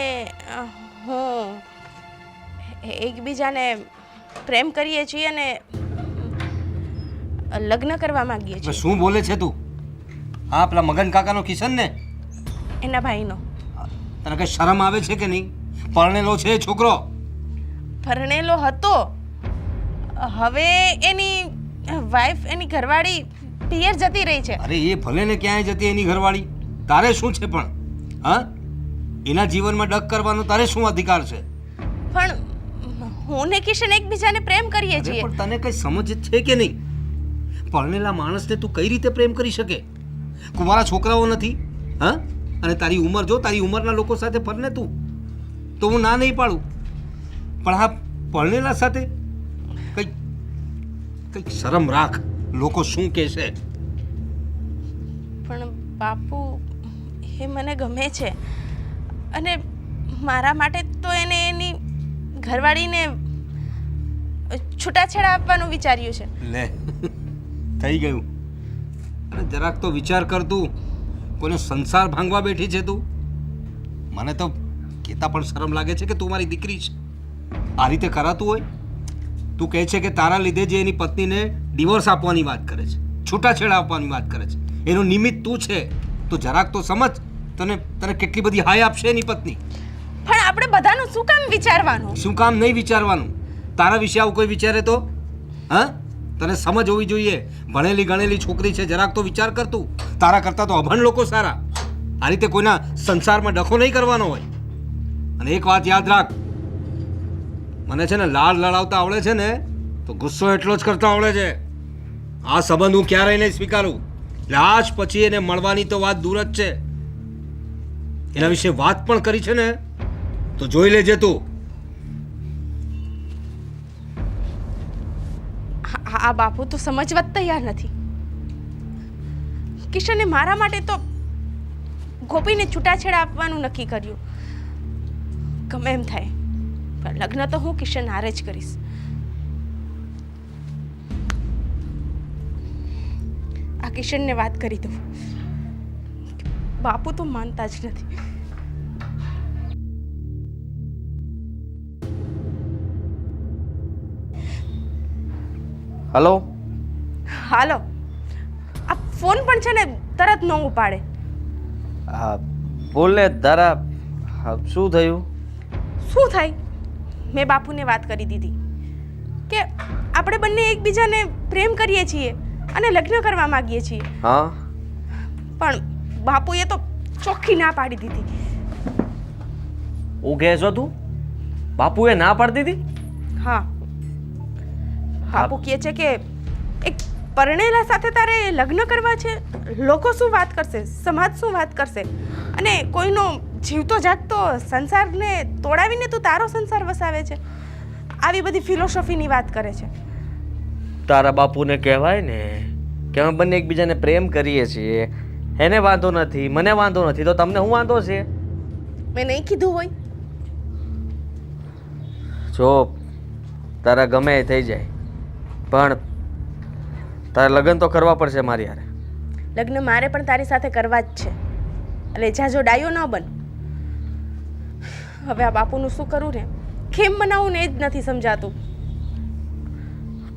હું એકબીજાને પ્રેમ કરીએ છીએ અને લગ્ન કરવા માંગીએ એટલે છીએ. શું બોલે છે તું? હા, પેલા મગન કાકાનો કિશન ને? એના ભાઈનો. તને કઈ શરમ આવે છે કે નહીં? પરણેલો છે એ છોકરો. પરણેલો હતો, હવે એની વાઈફ એની ઘરવાળી પિયર જતી રહી છે. અરે એ ભલે ને ક્યાંય જતી એની ઘરવાળી, તારે શું છે પણ? હા, એના જીવનમાં ડગ કરવાનો તારે શું અધિકાર છે? પણ હું ને કિશન એકબીજાને પ્રેમ કરીએ અરે છીએ. પણ તને કઈ સમજ છે કે નહીં? પરણેલા માણસને તું કઈ રીતે પ્રેમ કરી શકે? કુંવારા છોકરાઓ નથી? હા, અને તારી ઉંમર જો, તારી ઉંમરના લોકો સાથે ફરને તું, તો હું ના નહીં પાડું, પણ હા પરણેલા સાથે કંઈક કંઈક શરમ રાખ. લોકો શું કહેશે? પણ બાપુ, એ મને ગમે છે અને મારા માટે તો એને એની ઘરવાળીને છૂટાછેડા આપવાનું વિચાર્યું છે. લે, થઈ ગયું. અને જરાક તો વિચાર કર તું, કોઈને સંસાર ભાંગવા બેઠી છે તું? મને તો કહેતા પણ શરમ લાગે છે કે તું મારી દીકરી છે. આ રીતે કરાતું હોય? તું કહે છે કે તારા લીધે જે એની પત્નીને ડિવોર્સ આપવાની વાત કરે છે, છૂટાછેડા આપવાની વાત કરે છે, એનું નિમિત્ત તું છે, તો જરાક તો સમજ. તને તને કેટલી બધી હાય આપશે એની પત્ની. પણ આપણે બધાનું શું કામ વિચારવાનું? શું કામ નહીં વિચારવાનું? તારા વિશે આવું કોઈ વિચારે તો? હા, તને સમજ હોવી જોઈએ. ભણેલી ગણેલી છોકરી છે, જરાક તો વિચાર કર તું. તારા કરતાં તો અભણ લોકો સારા. આ રીતે કોઈના સંસારમાં ડખો નહીં કરવાનો હોય. અને એક વાત યાદ રાખ, મને છે ને લાડ લડાવતા આવડે છે ને, તો ગુસ્સો એટલો જ કરતા આવડે છે. આ સંબંધ હું ક્યારેય નહીં સ્વીકારું. એટલે આજ પછી એને મળવાની તો વાત દૂર જ છે. એના વિશે વાત પણ કરી છે ને, તો જોઈ લેજે તું. આ બાપુ તો સમજવા જ તૈયાર નથી. કિશને મારા માટે તો ગોપીને છૂટાછેડા આપવાનું નક્કી કર્યું. ગમે એમ થાય, પણ લગ્ન તો હું કિશન હારે જ કરીશ. આ કિશનને વાત કરી દઉં. બાપુ તો માનતા જ નથી. હલો. હાલો, આ ફોન પણ છે ને તરત ન ઉપાડે. હા બોલ ને તારા. શું થયું? શું થાય? મેં બાપુને વાત કરી દીધી કે આપણે બંને એકબીજાને પ્રેમ કરીએ છીએ અને લગ્ન કરવા માંગીએ છીએ. હા, પણ બાપુએ તો ચોખ્ખી ના પાડી દીધી. હું કહે છો તું? બાપુએ ના પાડી દીધી? હા, બાપુ કહે છે કે એક પરણેલા સાથે તારે લગ્ન કરવા છે. લોકો શું વાત કરશે, સમાજ શું વાત કરશે, અને કોઈનો જીવતો જાગતો સંસારને તોડાવીને તું તારો સંસાર વસાવે છે. આવી બધી ફિલોસોફીની વાત કરે છે. તારા બાપુને કહેવાય ને કે અમે બંને એકબીજાને પ્રેમ કરીએ છીએ, એને વાંધો નથી, મને વાંધો નથી, તો તમને શું વાંધો છે? મેં નહીં કીધું હોય. જો તારા ગમે એ થઈ જાય, પણ તારે લગ્ન તો કરવા પડશે મારી હારે. લગ્ન મારે પણ તારી સાથે કરવા જ છે. એટલે જાજો ડાયો ન બન. હવે આ બાપુનું શું કરું ને, કેમ મનાવું ને એ જ નથી સમજાતું.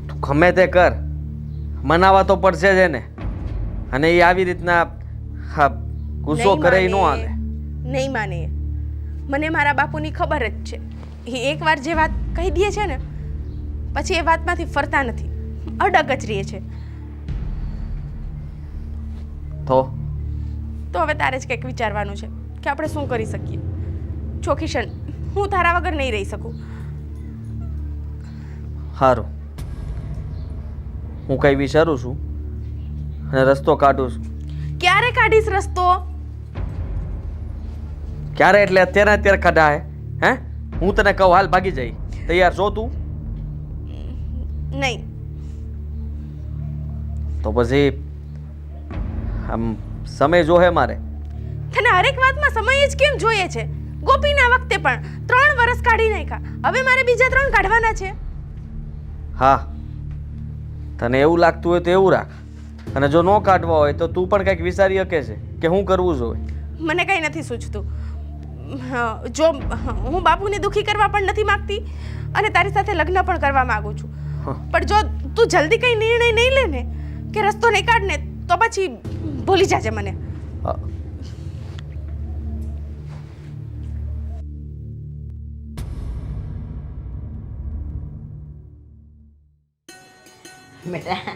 તું ગમે તે કર, મનાવા તો પડશે જ એને. અને એ આવી રીતના હા ગુસ્સો નહીં કરે એ ન માને. હાલે. નહીં માને એ. મને મારા બાપુની ખબર જ છે. એ એકવાર જે વાત કહી દે છે ને, પછી એ વાતમાંથી ફરતા નથી, અડગ જ રહે છે. તો હવે તારે જ કંઈક વિચારવાનું છે કે આપણે શું કરી શકીએ. જો કિશન, હું તારા વગર નહીં રહી શકું. સારું, હું કંઈ વિચારું છું અને રસ્તો કાઢું છું. ક્યારે કાઢીશ રસ્તો? ક્યારે એટલે અત્યારે કાઢા હે? હું તને કહું હાલ ભાગી જઈ. તૈયાર છો તું? નહીં. તો પછી આમ સમય જોહે મારે. તને હરેક વાતમાં સમય જ કેમ જોઈએ છે? ગોપીના વખતે પણ 3 વર્ષ કાઢી નાખ્યા, હવે મારે બીજા 3 કાઢવાના છે. હા, તને એવું લાગતું હોય તો એવું રાખ, અને જો ન કાઢવા હોય તો તું પણ કંઈક વિચારી શકે છે કે હું કરવું જોઈએ. મને કંઈ નથી સૂચતું. જો હું બાપુને દુખી કરવા પણ નથી માંગતી અને તારી સાથે લગ્ન પણ કરવા માંગુ છું, પણ જો તું જલ્દી કંઈ નિર્ણય નહીં લે ને કે રસ્તો નહીં કાઢ ને તો પછી ભૂલી જાજે મને. બેટા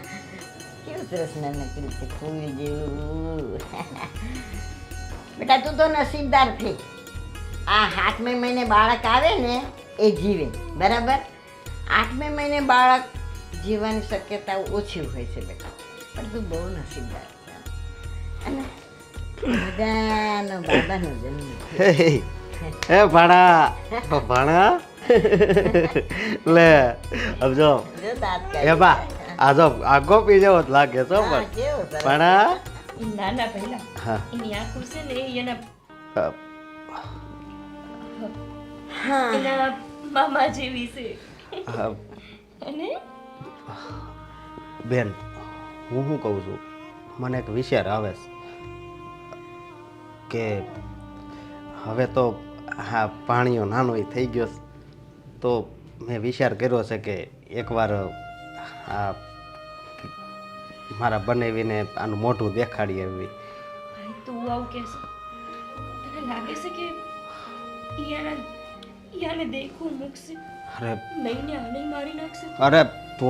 કેવું સરસ નાનકડું છે, ફૂલ જેવું. બેટા તું તો નસીબદાર થઈ. આ 8મે મહિને બાળક આવે ને એ જીવે, બરાબર? 8મે મહિને બાળક જીવવાની શક્યતા ઓછી હોય છે બેટા, પણ તું બહુ નસીબદાર છે. અને બધાનો બાબાનો જન્મ હે ભાણા લે હવે જો જો દાંત એ કાઢી. બા આ જો આ ગોપી જેવો જ લાગે છો હા, પણ કેવો સરસ. ભાણા નાના પહેલા હા એની આંખો છે ને એ એના હા એના મામા જેવી છે. હા, અને બેન હું શું કહું છું, મને એક વિચાર આવે છે કે હવે તો હા પાણીઓ નાનો થઈ ગયો છે, તો મેં વિચાર કર્યો છે કે એકવાર આ મારા બનાવીને આનું મોઢું દેખાડી આવી. ભાઈ તું આવું કહેશે, તને લાગે છે કે યાને દેખું મૂકશે, અરે લઈને આને મારી નાખશે? અરે તો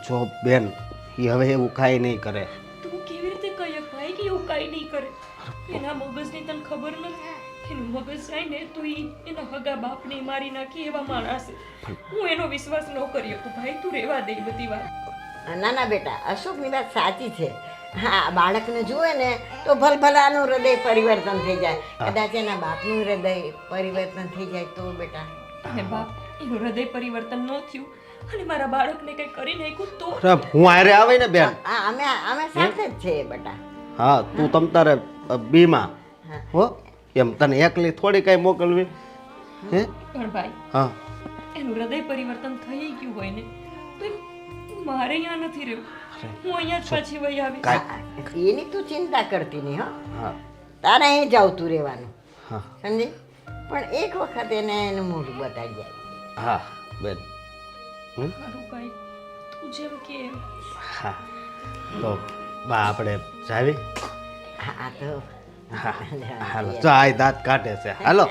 જો બેન એ હવે એવું કાંઈ નહીં કરે. તું કેવી રીતે કહે ભાઈ કે એવું કાંઈ નહીં કરે? એના મગજની તને ખબર નથી? એનું મગજ જાય ને તો એના હગા બાપને મારી નાખી એવા માણસ છે. હું એનો વિશ્વાસ ન કરી શકું ભાઈ, તું રહેવા દે એ બધી વાત. ના ના બેટા, અશોકની વાત સાચી છે. હા, બાળકને જુએ ને તો ભલભલાનું હૃદય પરિવર્તન થઈ જાય. કદાચ એના બાપનું હૃદય પરિવર્તન થઈ જાય તો બેટા. અને બાપ એનું હૃદય પરિવર્તન ન થયું અને મારા બાળકને કંઈ કરી નાખ્યું તો? અરે હું હારે આવે ને બેન. હા, અમે સાથે જ છે બેટા. હા તું તમ તારે બીમાં હા. હો એમ તને એકલી થોડી કાંઈ મોકલવી હે? પણ ભાઈ હા એનું હૃદય પરિવર્તન થઈ ગયું હોય ને તો મારે અહીંયા નથી રહ્યું, હું અહીંયા જ પાછી વહી આવી. એની તું ચિંતા કરતી નહીં. હો, હા તારે અહીં જ આવતું રહેવાનું, હા સમજી? પણ એક વખત એને એનું મોઢું બતાવી જાય. હા બેન મારું ભાઈ તું જેમ કે એમ. હા તો બા આપણે જાવી. હા તો હા હાલો જો આ દાંત કાઢે છે હાલો.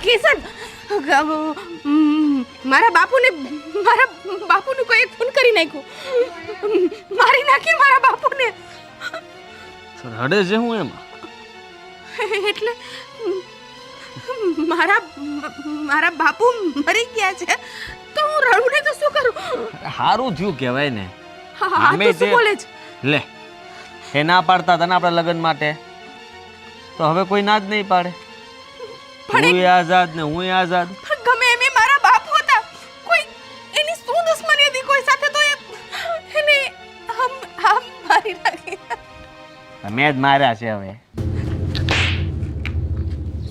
કિશન, મારા બાપુનું કોઈ ખૂન કરી નાખ્યું, મારી નાખી મારા બાપુને. રડે છે હું એમાં? એટલે મારા બાપુ મરી ગયા છે તો હું રડું ને તો શું કરું? સારું થયું કહેવાય ને. હા, આમે તું શું જે- બોલે છે? લે એ ના પાડતા તને આપણા લગ્ન માટે, તો હવે કોઈ ના જ નહીં પાડે. પણ હું આઝાદ ને હું આઝાદ. પણ ગમે એમ એ મારા બાપુ હતા, કોઈ એની શું દુશ્મની હતી કોઈ સાથે, તો એને આમ મારી નાખી. મેં જ માર્યા છે હવે.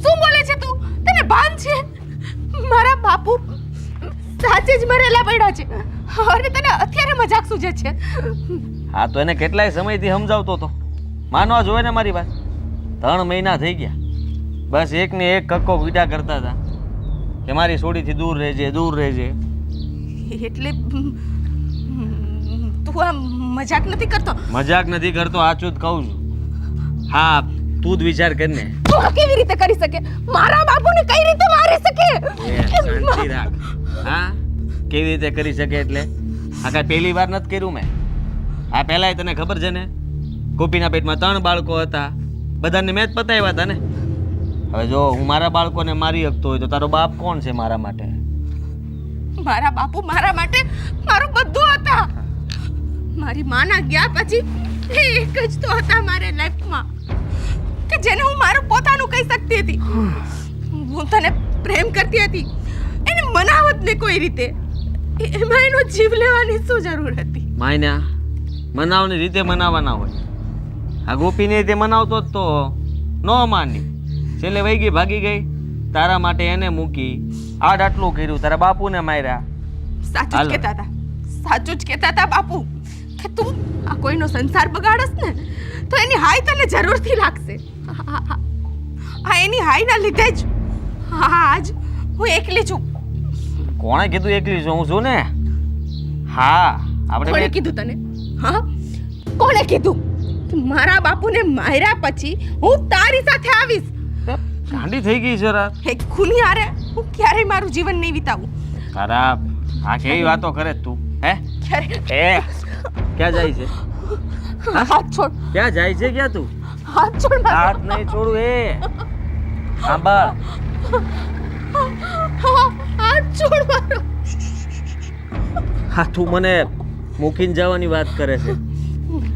શું બોલે છે તું? તને ભાન છે? મારા બાપુ સાચે જ મરેલા પડ્યા છે અને તને અત્યારે મજાક સૂજે છે? હા તો એને કેટલાય સમયથી સમજાવતો હતો, માનવા જોઈએ ને મારી વાત. 3 મહિના થઈ ગયા, બસ એક ને એક કક્કો પીટા કરતા હતા કે મારી સોડીથી દૂર રહેજે દૂર રહેજે. એટલે તું આ મજાક નથી કરતો? મજાક નથી કરતો, સાચું જ કહું છું. હા તું જ વિચાર કર ને. તું આ કેવી રીતે કરી શકે? મારા બાપુને કઈ રીતે મારી શકે? એ શાંતિ રાખ. હા કેવી રીતે કરી શકે એટલે? આ કાંઈ પહેલી વાર નથી કર્યું મેં. આ પહેલાંય તને ખબર છે ને, ગોપીના પેટમાં 3 બાળકો હતા, બધાને મેં જ પતાવ્યા હતા ને. હવે જો હું મારા બાળકોને મારી શકતો હોય તો તારો બાપ કોણ છે મારા માટે? મારા બાપુ મારા માટે મારું બધું હતા. મારી માના ગયા પછી એ એક જ તો હતા મારી લાઈફમાં કે જેને હું મારું પોતાનું કહી શકતી હતી. હું તને પ્રેમ કરતી હતી એને મનાવત ને કોઈ રીતે. એમાં એનો જીવ લેવાની શું જરૂર હતી? માયના મનાવની રીતે મનાવવાના હોય. આ ગોપીને તે મનાવતો જ તો ન માની. છેલ્લે વહી ગઈ, ભાગી ગઈ. તારા માટે એને મૂકી, આટલું કર્યું, તારા બાપુને માર્યા. સાચું જ કહેતા હતા, સાચું જ કહેતા હતા બાપુ કે તું આ કોઈનો સંસાર બગાડસ ને તો એની હાય તને જરૂરથી લાગશે. હા એની હાયના લીધે જ આજ હું એકલી છું. કોણે કીધું એકલી છું? હું છું ને. હા, આપણે કોણે કીધું તને? હા કોણે કીધું કે મારા બાપુને માર્યા પછી હું તારી સાથે આવીશ? ગાંડી થઈ ગઈ છે રાત. હે ખૂની હારે હું ક્યારેય મારું જીવન નહીં વિતાવું. ખરાબ. આ કેવી વાતો કરે તું? હે ક્યારે ક્યાં જાય છે? હાથ છોડ, ક્યાં જાય છે? ક્યાં તું? હાથ છોડ મારો. હાથ નહીં છોડું. સાંભળ, હાથ છોડ મારો. હા તું મને મૂકીને જવાની વાત કરે છે?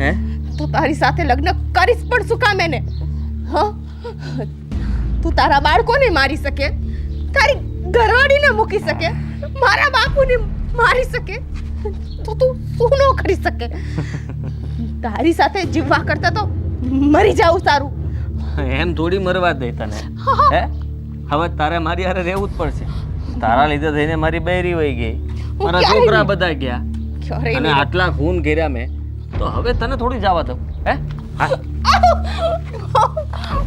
હે તો તારી સાથે લગ્ન કરીશ પણ શું કામ એને? હા તું તારા બાળકોને મારી શકે, તારી ઘરવાળીને મૂકી શકે, મારા બાપુને મારી શકે, તો તું શું ન કરી શકે? તારી સાથે જીવવા કરતા તો મરી જાવું સારું. એમ થોડી મરવા દે તને. હે હવે તારે મારી હારે રહેવું જ પડશે. તારા લીધે થઈને મારી બૈરી વહી ગઈ, મારા ક્યારે છોકરા નહીં? બધા ગયા, ક્યારેય અને નહીં. આટલા ખૂન કર્યા મેં, તો હવે તને થોડી જવા દઉં? હે હા,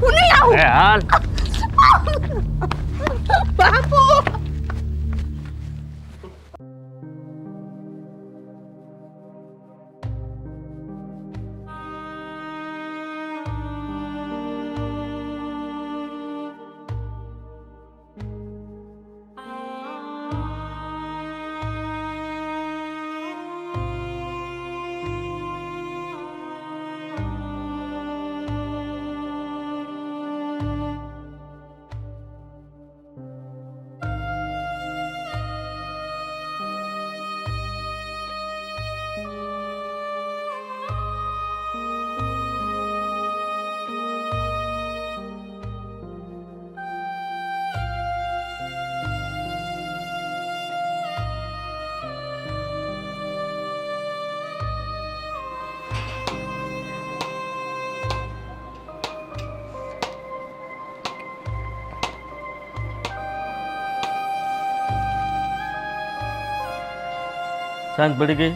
હું નહીં આવું. હે હાલ. બાપુ શાંત પડી ગઈ?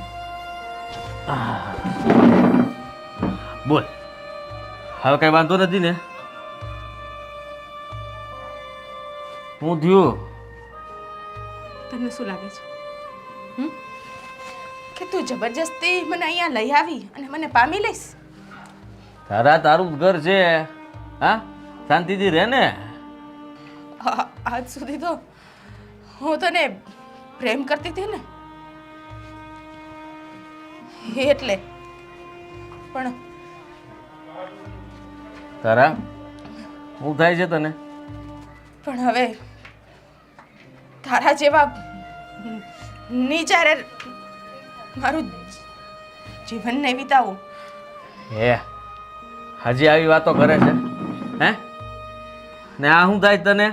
બોલ, હવે કઈ વાંધો નથી ને? હું થયું? તને શું લાગે છે કે તું જબરજસ્તી મને અહીંયા લઈ આવી અને મને પામી લઈશ? તારું જ ઘર છે. હા, શાંતિથી રહે ને. આજ સુધી તો હું તને પ્રેમ કરતી હતી ને, એટલે. પણ તારા હું થાય છે તને? પણ હવે તારા જેવા નીચારે મારું જીવન નહીં વિતાવું. હે હજી આવી વાતો કરે છે? હે ને આ શું થાય તને?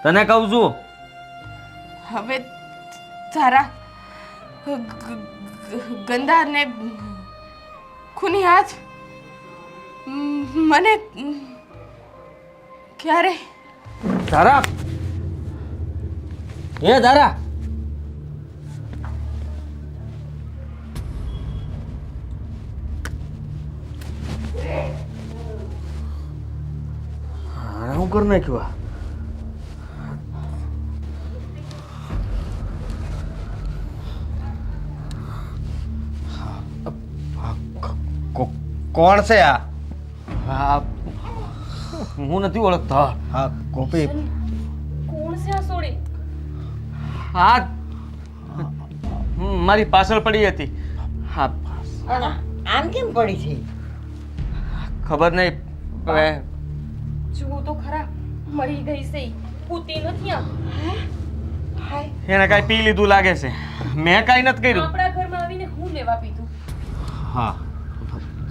તને કહું છું. હવે તારા ગંદા ને ખૂની હાથ મને ક્યારે તારા તારા હું કરી નાખ્યું? કોણ છે આ? હા, હું નથી ઓળખતો. હા ગોપી. કોણ છે આ સોડી? હા, મારી પાછળ પડી હતી. હા, પણ આમ કેમ પડી છે? ખબર નહીં. હવે જુઓ તો ખરા, મરી ગઈ છે. પૂતી નથી આ. એને કાંઈ પી લીધું લાગે છે. મેં કાંઈ નથી કર્યું. આપણા ઘરમાં આવીને હું લેવા પીધું? હા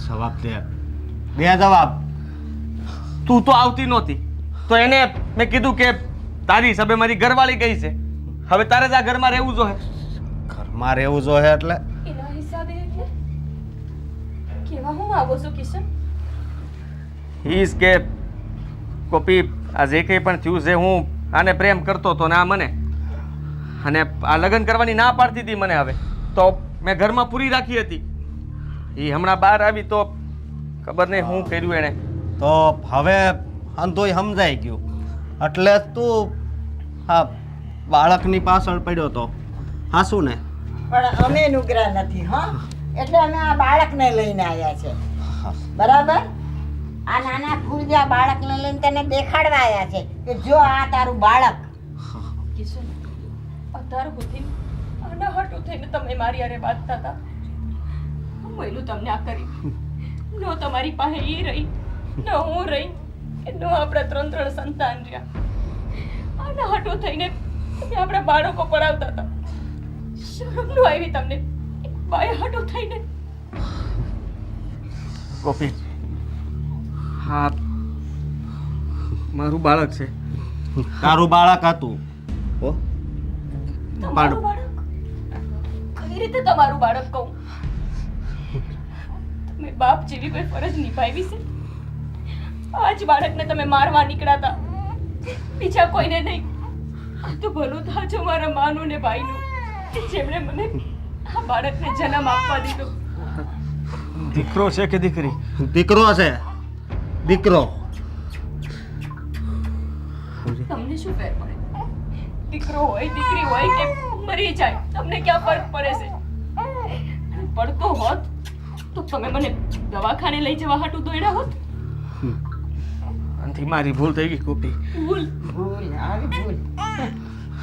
જવાબ દે, બે જવાબ. તું તો આવતી નહોતી, તો એને મેં કીધું કે તારી હિસાબે મારી ઘરવાળી ગઈ છે, હવે તારે જ આ ઘરમાં રહેવું જોઈએ. ઘરમાં રહેવું જોઈએ એટલે એના હિસાબે એટલે કેવા હું આવો છો કિશન? ઈસ કે કોપી આ જે કંઈ પણ થયું છે, હું આને પ્રેમ કરતો હતો ને આ મને, અને આ લગ્ન કરવાની ના પાડતી હતી મને. હવે તો મેં ઘરમાં પૂરી રાખી હતી, એ હમણાં બહાર આવી તો ખબર નહીં શું કર્યું એણે. તો હવે અંધોય સમજાઈ ગયું, એટલે જ તું આ બાળકની પાછળ પડ્યો તો. હા શું ને? પણ અમે નુગરા નથી હો, એટલે અમે આ બાળકને લઈને આવ્યા છે. બરાબર? આ નાના ફૂલજા બાળકને લઈને તને દેખાડવા આવ્યા છે કે જો આ તારું બાળક. કિશન, અત્યાર સુધી આના હાટું થઈને તમે મારી હારે બાંધતા હતા. મહિલું તમને આ કરી, નો તમારી પાસે એ રહી, ન હું રહી, નો આપણા 3 સંતાન રહ્યા. આના હાટું થઈને તમે આપણા બાળકો પડાવતા હતા. શરમ નો આવી તમને બાય હાટું થઈને? કોપી, હા મારું બાળક છે. તારું બાળક હતું. હો તમારું બાળક? કઈ રીતે તમારું બાળક કહું? તમે બાપ જેવી કોઈ ફરજ નિભાવી છે? આજ બાળકને તમે મારવા નીકળ્યા હતા, બીજા કોઈને નહીં. આ તો ભલું થાજો મારા માનું ને ભાઈનું, જેમણે મને આ બાળકને જન્મ આપવા દીધો. દીકરો છે કે દીકરી? દીકરો છે, દીકરો. તમને શું ફેર પડે? દીકરો હોય દીકરી હોય કે મરી જાય, તમને ક્યાં ફરક પડે છે? પડતો હોત તો તમે મને દવાખાને લઈ જવા હાટું દોડ્યા હોત. આનાથી મારી ભૂલ થઈ ગઈ કોપી. ભૂલ ભૂલ આવી ભૂલ.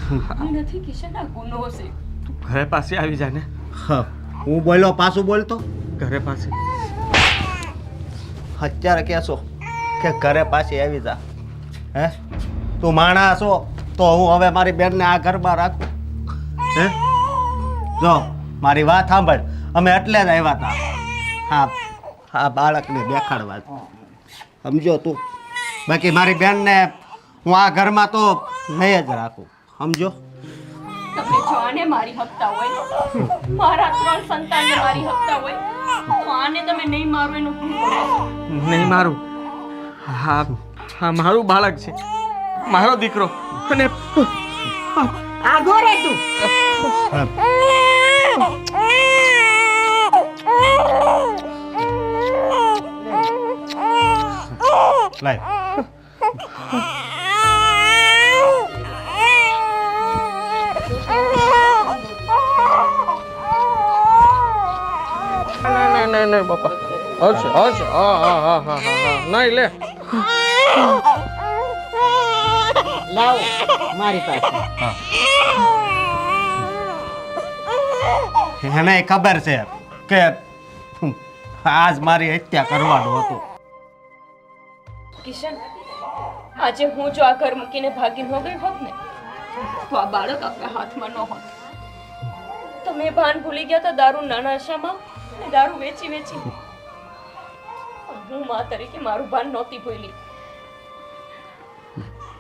ભૂલ નથી કિશન, આ ગુનો છે. તું ઘરે પાસે આવી જા ને. હા, હું બોલ્યો પાછું બોલતો. ઘરે પાસે અત્યારે કહેશો કે ઘરે પાછી આવી જા? હે, તું માણસ છો તો હું હવે મારી બેનને આ ઘરમાં રાખું? હે, જો મારી વાત સાંભળ, અમે એટલે જ આવ્યા હતા હા આ બાળકને દેખાડવા. સમજો તું? બાકી મારી બેનને હું આ ઘરમાં તો નહીં જ રાખું, સમજો? તમે જો આને મારી હકતા હોય, મારા 3 સંતાનને મારી હકતા હોય, તો આને તમે નહીં મારો એનો શું કરો? નહીં મારું. હા હા મારું બાળક છે, મારો દીકરો. અને આગો રે તું. લાય નહીં બાપા, હશે હશે. હા હા હા હા હા નહીં લે. લાવો મારી પાસે. એને ખબર છે કે આજ મારી હત્યા કરવાનું હતું. કિશન, આજે હું જો આ ઘર મૂકીને ભાગી ન ગઈ હોત ને, તો આ બાળક આપણા હાથમાં ન હોત. તમે ભાન ભૂલી ગયા હતા દારૂના નશામાં ને દારૂ વેચી વેચી. હું માં તરીકે મારું ભાન નહોતી ભૂલી.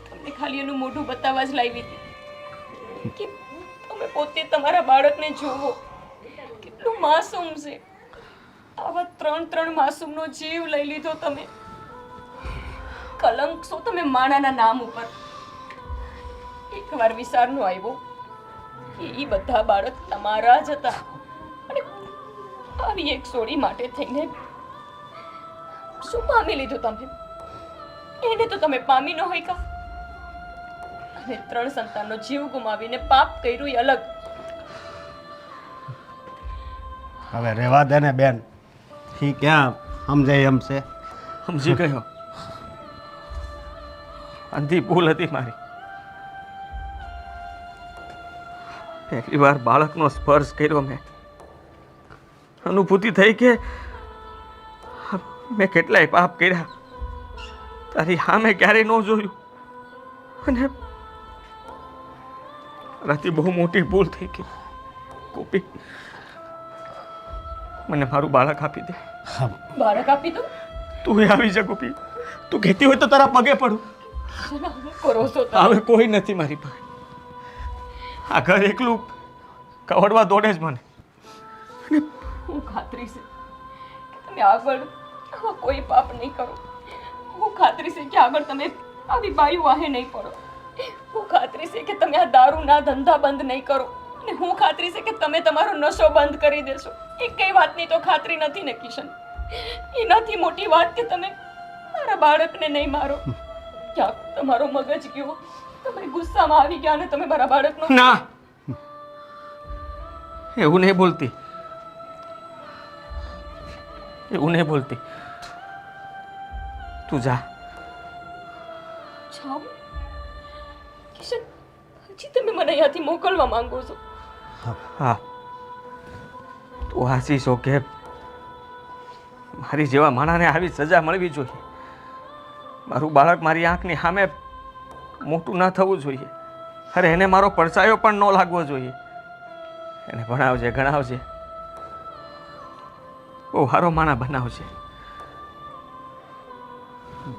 તમને ખાલી એનું મોઢું બતાવવા જ લાવી હતી કે તમે પોતે તમારા બાળકને જુઓ કેટલું માસૂમ છે. આવા 3 માસૂમનો જીવ લઈ લીધો તમે. કલંક છો તમે માણાના નામ ઉપર. એકવાર વિચાર નો આવ્યો કે ઈ બધા બાળક તમારા જ હતા, અને આવી એક સોડી માટે થઈને શું પામી લીધું તમે? એને તો તમે પામી ન હોય કા? અને 3 સંતાનનો જીવ ગુમાવીને પાપ કર્યું એ અલગ. હવે રહેવા દે ને બેન, ઈ ક્યાં સમજાય એમ છે? સમજી ગયો. અંધી ભૂલ હતી મારી. પહેલી વાર બાળકનો સ્પર્શ કર્યો મેં. અનુભૂતિ થઈ કે મેં કેટલાય પાપ કર્યા, તારી સામે ક્યારેય ન જોયું, અને મારાથી બહુ મોટી ભૂલ થઈ ગઈ. કોપી, મને મારું બાળક આપી દે. બાળક આપી દો? તું આવી જા ગોપી, તું કહેતી હોય તો તારા પગે પડું. કિશન હું કરો છો તમે? હવે કોઈ નથી મારી પાસે. આ ઘર એકલું કવડવા દોડે જ મને. હું ખાતરી છે કે તમે આગળ આવા કોઈ પાપ નહીં કરો. હું ખાતરી છે કે આગળ તમે આવી બાયું વાહે નહીં પડો. હું ખાતરી છે કે તમે આ દારૂના ધંધા બંધ નહીં કરો. અને હું ખાતરી છે કે તમે તમારો નશો બંધ કરી દેશો. એ કઈ વાતની તો ખાતરી નથી ને કિશન. એનાથી મોટી વાત કે તમે મારા બાળકને નહીં મારો. ક્યાંક તમારો મગજ ગયો, તમે ગુસ્સામાં આવી ગયા અને તમે મારા બાળકનો ના, એવું નહીં બોલતી. એવું નહીં બોલતી. તું જા. જાઓ કિશન, હજી તમે મને અહીંયાથી મોકલવા માંગો છો? હા, તું હાસી છો કે મારી જેવા માણાને આવી સજા મળવી જોઈએ. મારું બાળક મારી આંખની સામે મોટું ના થવું જોઈએ. અરે એને મારો પડછાયો પણ ન લાગવો જોઈએ. એને ભણાવજે, ગણાવજે, બહુ સારો માણા બનાવજે.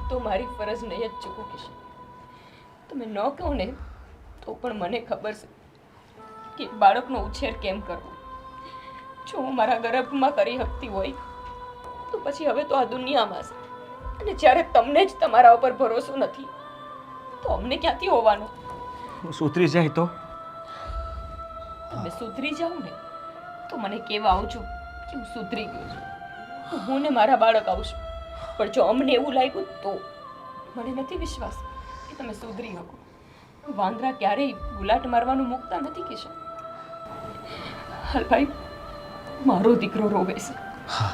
તો મારી ફરજ નહીં જ ચૂકું કિશન. તમે ન કહો ને તો પણ મને ખબર છે કે બાળકનો ઉછેર કેમ કરવો. જો હું મારા ગર્ભમાં કરી શકતી હોય તો પછી હવે તો આ દુનિયામાં છે. અને જ્યારે તમને જ તમારા ઉપર ભરોસો નથી તો અમને ક્યાંથી હોવાનો? સુધરી જાય તો તમે સુધરી જાઓ ને તો મને કહેવા આવજો કે હું સુધરી ગયો છું. તો હું ને મારા બાળક આવશું. પણ જો અમને એવું લાગ્યું તો મને નથી વિશ્વાસ કે તમે સુધરી શકો. વાંદરા ક્યારેય ગુલાટ મારવાનું મૂકતા નથી કિશન. હાલ ભાઈ, મારો દીકરો રોવે છે. હા